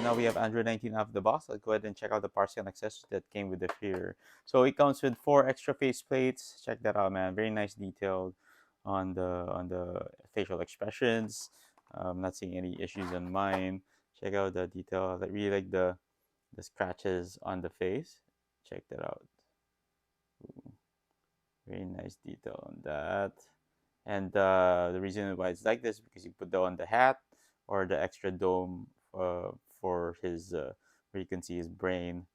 now we have Android 19 out of the box. Let's go ahead and check out the parts and accessories that came with the figure. So it comes with 4 extra face plates. Check that out, man. Very nice detail on the facial expressions. I'm not seeing any issues on mine. Check out the detail. I really like the scratches on the face. Check that out. Ooh, very nice detail on that. And the reason why it's like this is because you put on the hat or the extra dome for his where you can see his brain,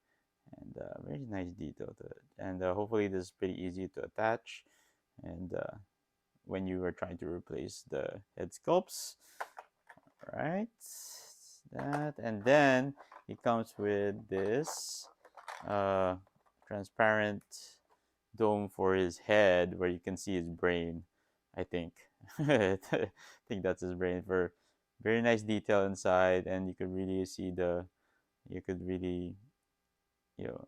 and very nice detail to it. And hopefully this is pretty easy to attach. And when you are trying to replace the head sculpts, right? That, and then it comes with this uh, transparent dome for his head where you can see his brain. I think I think that's his brain. For very nice detail inside, and you could really see the you could really you know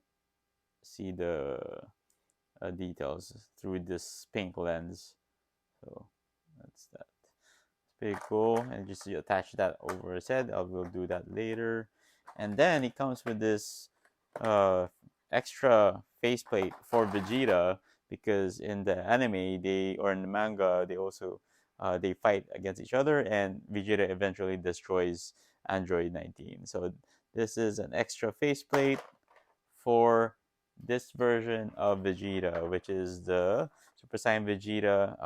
see the details through this pink lens. So that's that. It's pretty cool. And just you attach that over his head. I will do that later. And then it comes with this uh, extra faceplate for Vegeta, because in the anime they or in the manga they also they fight against each other, and Vegeta eventually destroys Android 19. So this is an extra faceplate for this version of Vegeta, which is the Super Saiyan Vegeta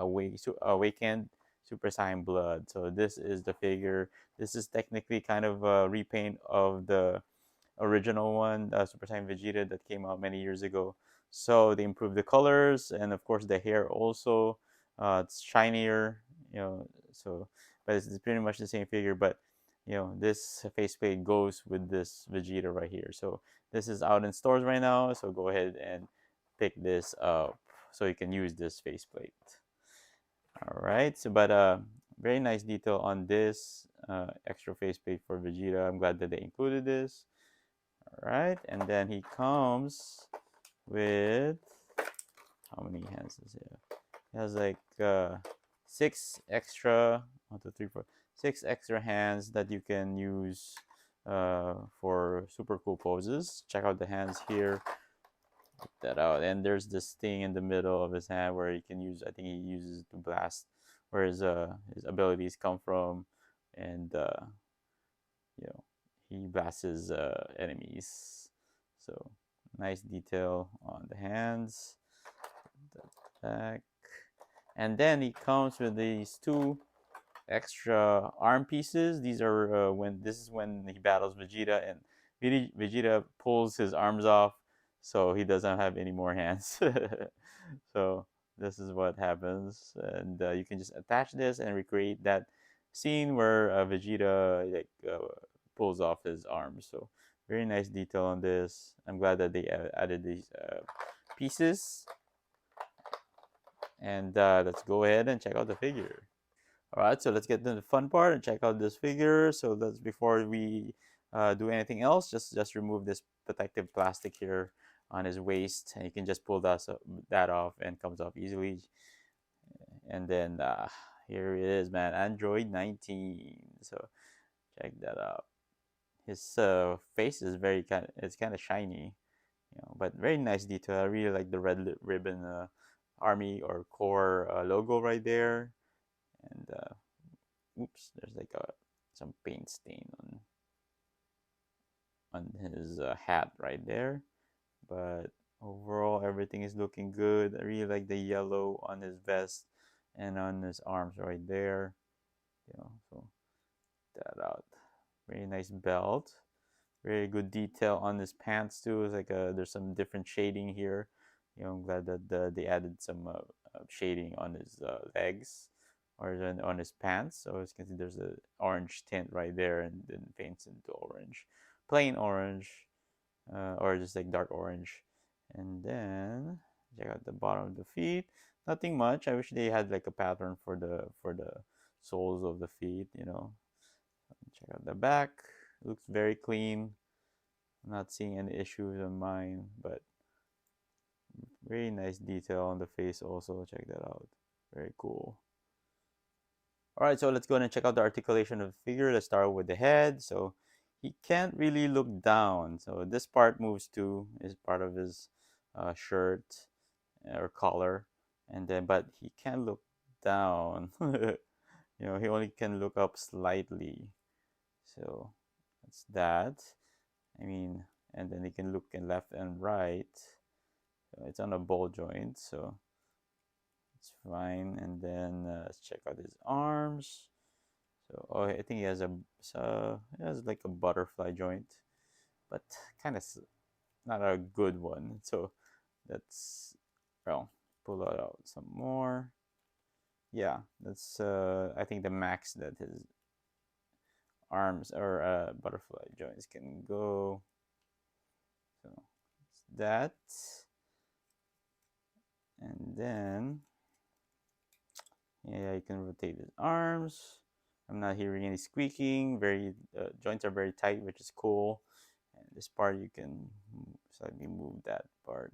Awakened Super Saiyan Blood. So this is the figure. This is technically kind of a repaint of the original one, Super Saiyan Vegeta, that came out many years ago. So they improved the colors, and of course the hair also. It's shinier, So, but it's pretty much the same figure. But this faceplate goes with this Vegeta right here. So this is out in stores right now. So go ahead and pick this up so you can use this faceplate. All right. So, but very nice detail on this extra faceplate for Vegeta. I'm glad that they included this. All right, and then he comes with how many hands does he have? He has like 6 extra, 1, 2, 3, 4, 6 extra hands that you can use for super cool poses. Check out the hands here. Check that out. And there's this thing in the middle of his hand where he can use. I think he uses to blast, where his abilities come from, and you know he blasts his enemies. So nice detail on the hands, the back, and then he comes with these 2 extra arm pieces. These are when he battles Vegeta, and Vegeta pulls his arms off, so he doesn't have any more hands. So this is what happens, and you can just attach this and recreate that scene where Vegeta pulls off his arms. So very nice detail on this. I'm glad that they added these pieces. And let's go ahead and check out the figure. All right, so let's get to the fun part and check out this figure. So that's before we do anything else. Just remove this protective plastic here on his waist, and you can just pull that off, and comes off easily. And then here it is, man, Android 19. So check that out. His face is it's kind of shiny, but very nice detail. I really like the red ribbon army or core logo right there. And oops, there's like some paint stain on his hat right there. But overall, everything is looking good. I really like the yellow on his vest and on his arms right there. So that out. Very nice belt. Very good detail on his pants too. It's like there's some different shading here. I'm glad that they added some shading on his legs or on his pants. So as you can see, there's an orange tint right there, and then paints into orange, plain orange, or just like dark orange. And then check out the bottom of the feet. Nothing much. I wish they had like a pattern for the soles of the feet. Check out the back. Looks very clean. I'm not seeing any issues on mine, but very nice detail on the face also. Check that out. Very cool. All right, so let's go ahead and check out the articulation of the figure. Let's start with the head. So he can't really look down. So this part moves too, is part of his shirt or collar, and then but he can't look down. He only can look up slightly. So that's that. I mean, and then he can look in left and right. So it's on a ball joint, so it's fine. And then let's check out his arms. So oh, I think he has he has like a butterfly joint, but kind of not a good one. So that's well, pull it out some more. Yeah, that's I think the max that his arms or butterfly joints can go. So it's that, and then yeah, you can rotate his arms. I'm not hearing any squeaking. Very joints are very tight, which is cool. And this part you can slightly move that part.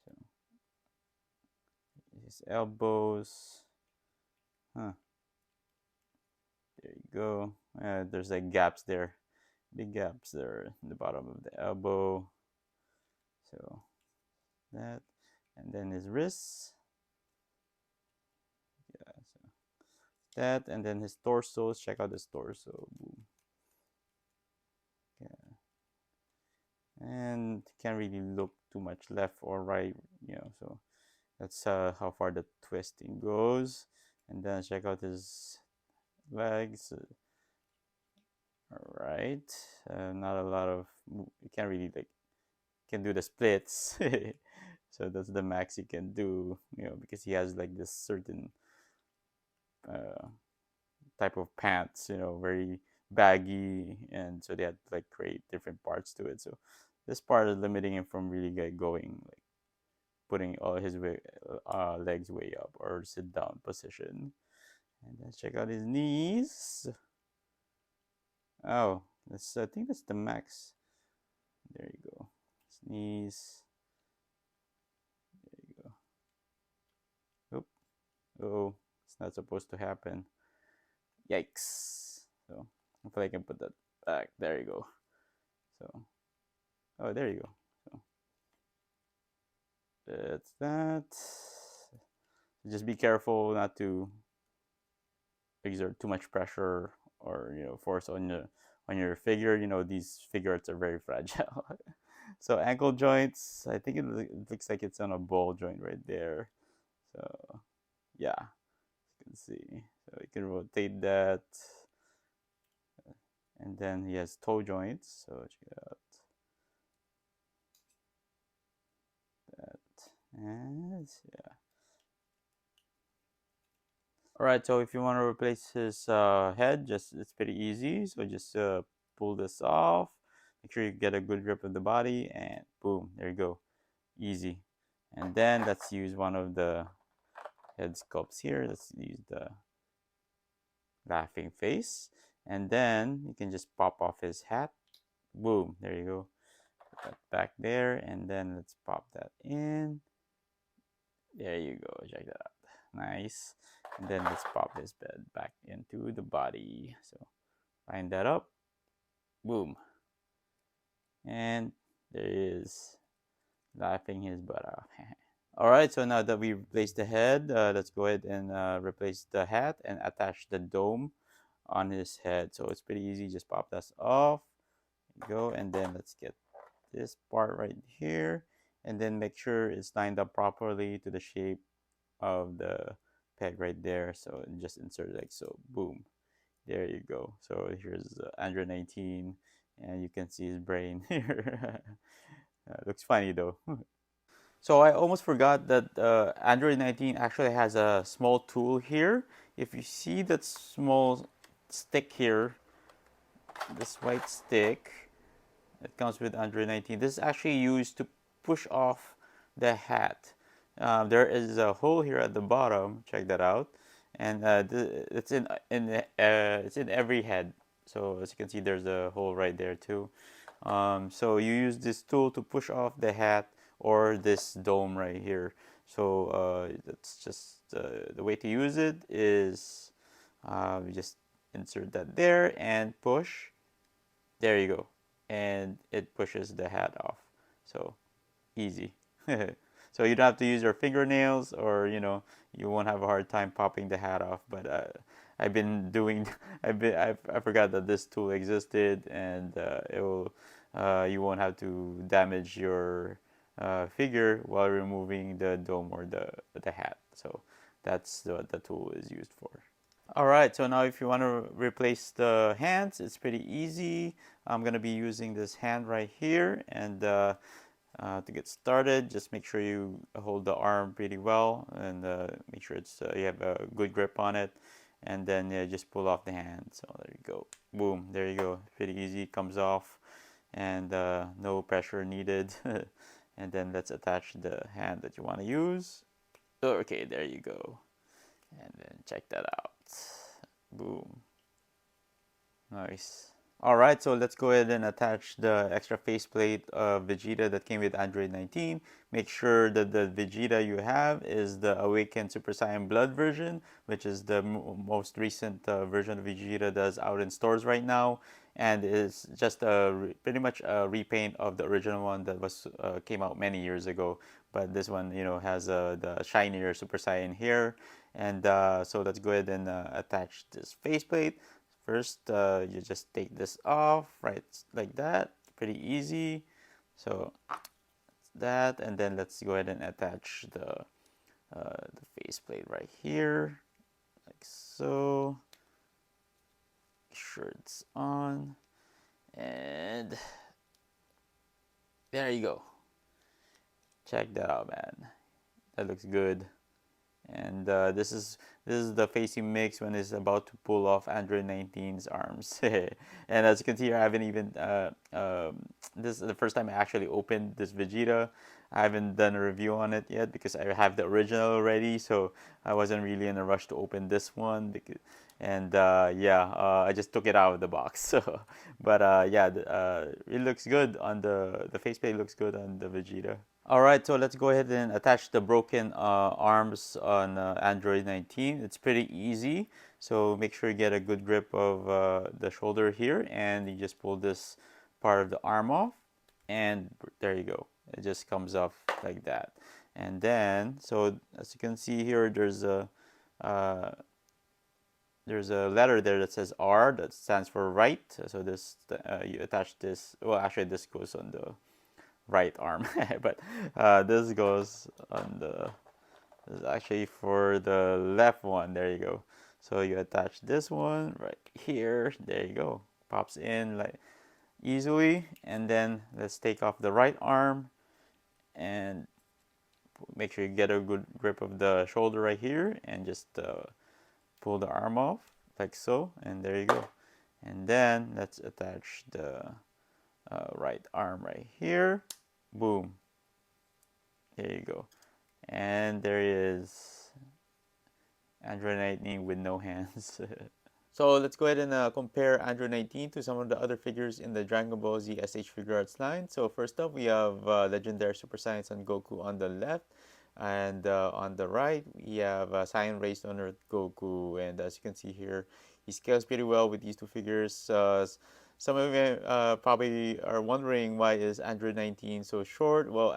So his elbows. Huh. There you go. There's like gaps there, big gaps there in the bottom of the elbow. So that, and then his wrists. Yeah, so that, and then his torso. Check out his torso. Boom. Yeah, and can't really look too much left or right. So that's how far the twisting goes. And then check out his legs. All right, not a lot of. You can't really like can do the splits. So that's the max he can do, because he has like this certain uh, type of pants, very baggy, and so they had to like create different parts to it. So this part is limiting him from really going like putting all his legs way up or sit down position. And then check out his knees. Oh, I think that's the max. There you go. His knees. There you go. Oop. Oh, it's not supposed to happen. Yikes. So hopefully I can put that back. There you go. So oh, there you go. So that's that. Just be careful not to exert too much pressure or force on your figure. These figures are very fragile. So ankle joints, I think it looks like it's on a ball joint right there. So yeah, you can see. So you can rotate that, and then he has toe joints. So check it out. That and yeah. All right. So if you want to replace his head, just it's pretty easy. So just pull this off. Make sure you get a good grip of the body, and boom, there you go, easy. And then let's use one of the head sculpts here. Let's use the laughing face, and then you can just pop off his hat. Boom, there you go. Put that back there, and then let's pop that in. There you go. Check that out. Nice. And then let's pop his bed back into the body. So line that up. Boom. And there he is, laughing his butt off. All right, so now that we replaced the head, let's go ahead and replace the hat and attach the dome on his head. So it's pretty easy. Just pop that off. Go, and then let's get this part right here, and then make sure it's lined up properly to the shape of the peg right there. So just insert like so. Boom. There you go. So here's Android 19, and you can see his brain here. Looks funny though. So I almost forgot that Android 19 actually has a small tool here. If you see that small stick here, this white stick, it comes with Android 19. This is actually used to push off the hat. There is a hole here at the bottom. Check that out, and it's in every head. So as you can see, there's a hole right there too. So you use this tool to push off the hat or this dome right here. So that's just the way to use it is you just insert that there and push. There you go. And it pushes the hat off. So easy. So you don't have to use your fingernails, or you won't have a hard time popping the hat off. But I've been doing I forgot that this tool existed, and it will you won't have to damage your figure while removing the dome or the hat. So that's what the tool is used for. All right, so now if you want to replace the hands, it's pretty easy. I'm going to be using this hand right here, and to get started, just make sure you hold the arm pretty well, and make sure you have a good grip on it, and then just pull off the hand. So there you go. Boom, there you go. Pretty easy, comes off, and no pressure needed. And then let's attach the hand that you want to use. Okay, there you go. And then check that out. Boom. Nice. Alright, so let's go ahead and attach the extra faceplate of Vegeta that came with Android 19. Make sure that the Vegeta you have is the Awakened Super Saiyan Blood version, which is the most recent version of Vegeta that's out in stores right now. And is just pretty much a repaint of the original one that was came out many years ago. But this one, has the shinier Super Saiyan here. And so let's go ahead and attach this faceplate. First, you just take this off, right, like that. Pretty easy. So that, and then let's go ahead and attach the faceplate right here, like so. Make sure it's on, and there you go. Check that out, man. That looks good. And this is the facing mix when it's about to pull off Android 19's arms. And as you can see here, I haven't even this is the first time I actually opened this Vegeta. I haven't done a review on it yet because I have the original already, so I wasn't really in a rush to open this one. And yeah, I just took it out of the box. So, but yeah, it looks good on the faceplate. Looks good on the Vegeta. Alright, so let's go ahead and attach the broken arms on Android 19. It's pretty easy, so make sure you get a good grip of the shoulder here, and you just pull this part of the arm off, and there you go. It just comes off like that. And then, so as you can see here, uh, there's a letter there that says R, that stands for right. So this you attach this. Well, actually, this goes on the right arm, but this goes on this is actually for the left one. There you go. So you attach this one right here. There you go. Pops in like easily. And then let's take off the right arm and make sure you get a good grip of the shoulder right here, and just pull the arm off like so, and there you go. And then let's attach the right arm right here. Boom. There you go. And there is Android 19 with no hands. So let's go ahead and compare Android 19 to some of the other figures in the Dragon Ball Z SH Figuarts line. So first up, we have legendary Super Saiyan Son Goku on the left. And on the right, we have Saiyan Raised on Earth Goku. And as you can see here, he scales pretty well with these two figures. Some of you probably are wondering, why is Android 19 so short? Well,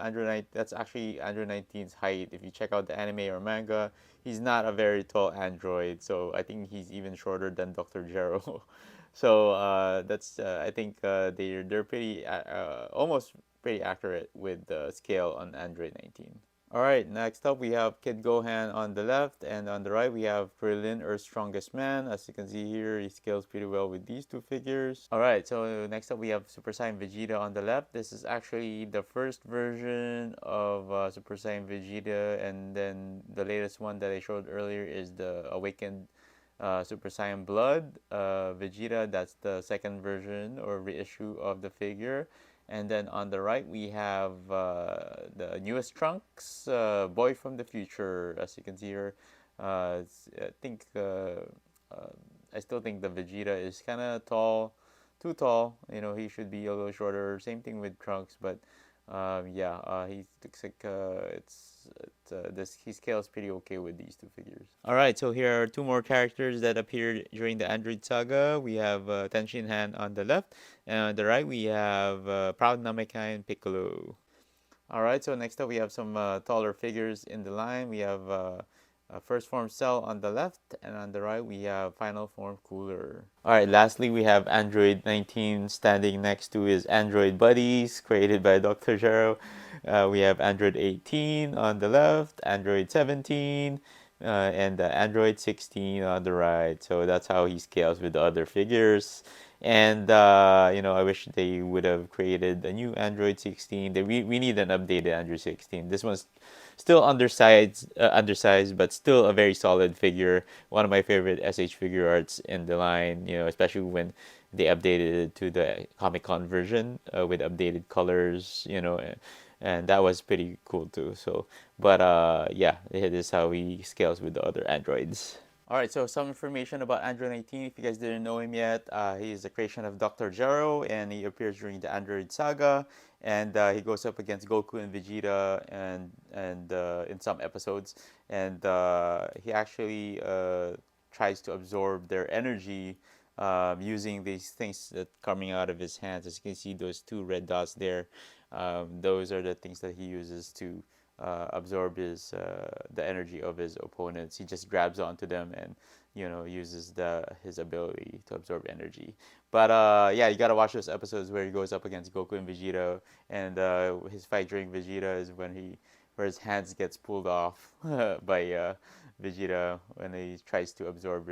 that's actually Android 19's height. If you check out the anime or manga, he's not a very tall android. So I think he's even shorter than Dr. Gero. So that's I think they're pretty almost pretty accurate with the scale on Android 19. Alright, next up we have Kid Gohan on the left, and on the right we have Krillin, Earth's strongest man. As you can see here, he scales pretty well with these two figures. Alright, so next up we have Super Saiyan Vegeta on the left. This is actually the first version of Super Saiyan Vegeta, and then the latest one that I showed earlier is the Awakened Super Saiyan Blood Vegeta. That's the second version or reissue of the figure. And then on the right, we have the newest Trunks, Boy from the Future. As you can see here, I think I still think the Vegeta is kind of tall, too tall. He should be a little shorter. Same thing with Trunks, but yeah, he looks like it's this he scales pretty okay with these two figures. All right, so here are two more characters that appeared during the Android saga. We have Tenshin Han on the left, and on the right we have Proud Namekai and Piccolo. All right, so next up we have some taller figures in the line. We have First Form Cell on the left, and on the right we have Final Form Cooler. All right, lastly we have Android 19 standing next to his Android buddies created by Dr. Zero. We have Android 18 on the left, Android 17, and Android 16 on the right. So that's how he scales with the other figures. And I wish they would have created a new Android 16. We need an updated Android 16. This one's still undersized, but still a very solid figure. One of my favorite SH figure arts in the line. Especially when they updated it to the Comic Con version with updated colors. And that was pretty cool too. So, but yeah, this is how he scales with the other androids. All right, so some information about Android 19. If you guys didn't know him yet, he is a creation of Dr. Gero, and he appears during the Android saga, and he goes up against Goku and Vegeta, and in some episodes, and he actually tries to absorb their energy using these things that coming out of his hands. As you can see, those two red dots there, those are the things that he uses to absorb the energy of his opponents. He just grabs onto them and uses his ability to absorb energy. But yeah, you gotta watch those episodes where he goes up against Goku and Vegeta, and his fight during Vegeta is where his hands gets pulled off by Vegeta when he tries to absorb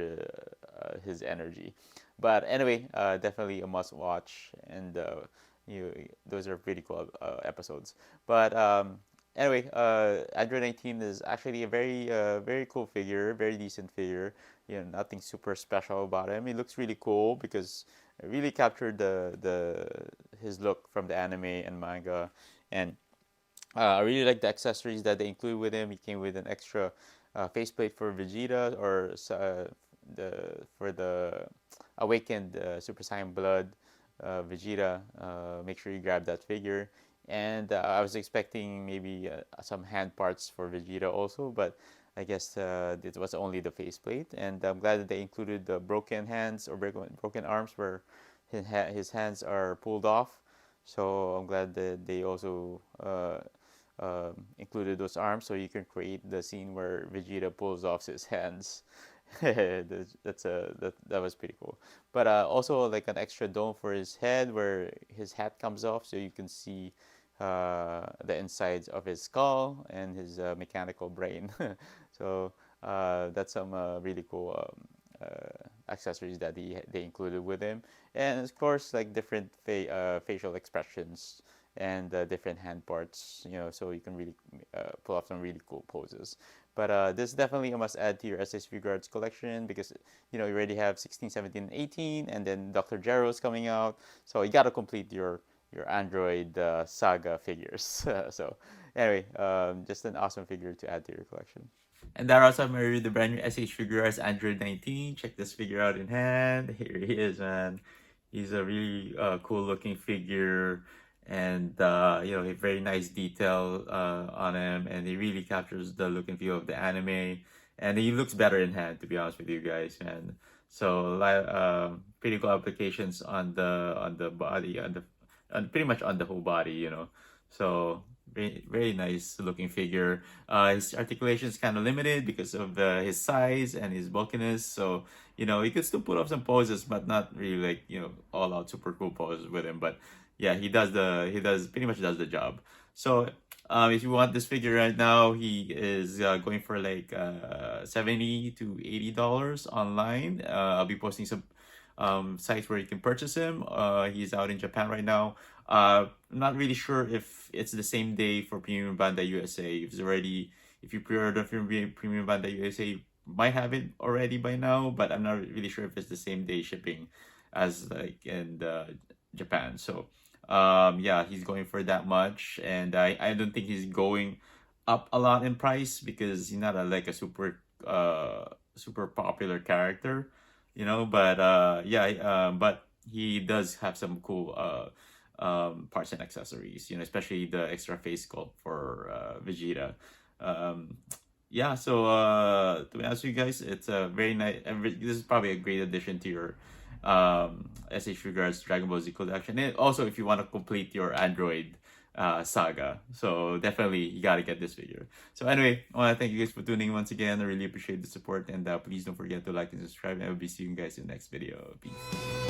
his energy. But anyway, definitely a must watch, and those are pretty cool episodes. But anyway, Android 19 is actually a very cool figure, very decent figure. Nothing super special about him. He looks really cool because it really captured the his look from the anime and manga, and I really like the accessories that they include with him. He came with an extra faceplate for Vegeta, or for the awakened Super Saiyan Blood Vegeta. Make sure you grab that figure. And I was expecting maybe some hand parts for Vegeta also, but I guess it was only the faceplate. And I'm glad that they included the broken hands or broken arms where his hands are pulled off. So I'm glad that they also included those arms, so you can create the scene where Vegeta pulls off his hands. That was pretty cool. But also like an extra dome for his head where his hat comes off, so you can see the insides of his skull and his mechanical brain. So that's some really cool accessories that they included with him, and of course like different facial expressions and different hand parts, so you can really pull off some really cool poses. But this is definitely a must add to your SS Figuarts collection because you already have 16, 17, and 18, and then Dr. Gero's coming out, so you gotta complete your Android saga figures. So anyway, just an awesome figure to add to your collection. And that also married the brand new SH Figuarts Android 19. Check this figure out in hand. Here he is, man. He's a really cool looking figure, and a very nice detail on him, and he really captures the look and feel of the anime. And he looks better in hand, to be honest with you guys, man. So pretty cool applications on the body, pretty much on the whole body. So very nice looking figure. His articulation is kind of limited because of his size and his bulkiness. So he could still put up some poses, but not really like all out super cool poses with him. But yeah, he pretty much does the job. So if you want this figure right now, he is going for like $70 to $80 online. I'll be posting some sites where you can purchase him. He's out in Japan right now. I'm not really sure if it's the same day for Premium Bandai USA. If you pre-order from Premium Bandai USA, might have it already by now, but I'm not really sure if it's the same day shipping as like in Japan. So yeah, he's going for that much, and I don't think he's going up a lot in price because he's not like a super popular character, but yeah, but he does have some cool parts and accessories, especially the extra face sculpt for Vegeta. Yeah, so to be honest with you guys, it's a very nice. This is probably a great addition to your SH Figuarts Dragon Ball Z collection. And also, if you want to complete your Android saga, so definitely you gotta get this figure. So anyway, I want to thank you guys for tuning in once again. I really appreciate the support, and please don't forget to like and subscribe. And I will be seeing you guys in the next video. Peace.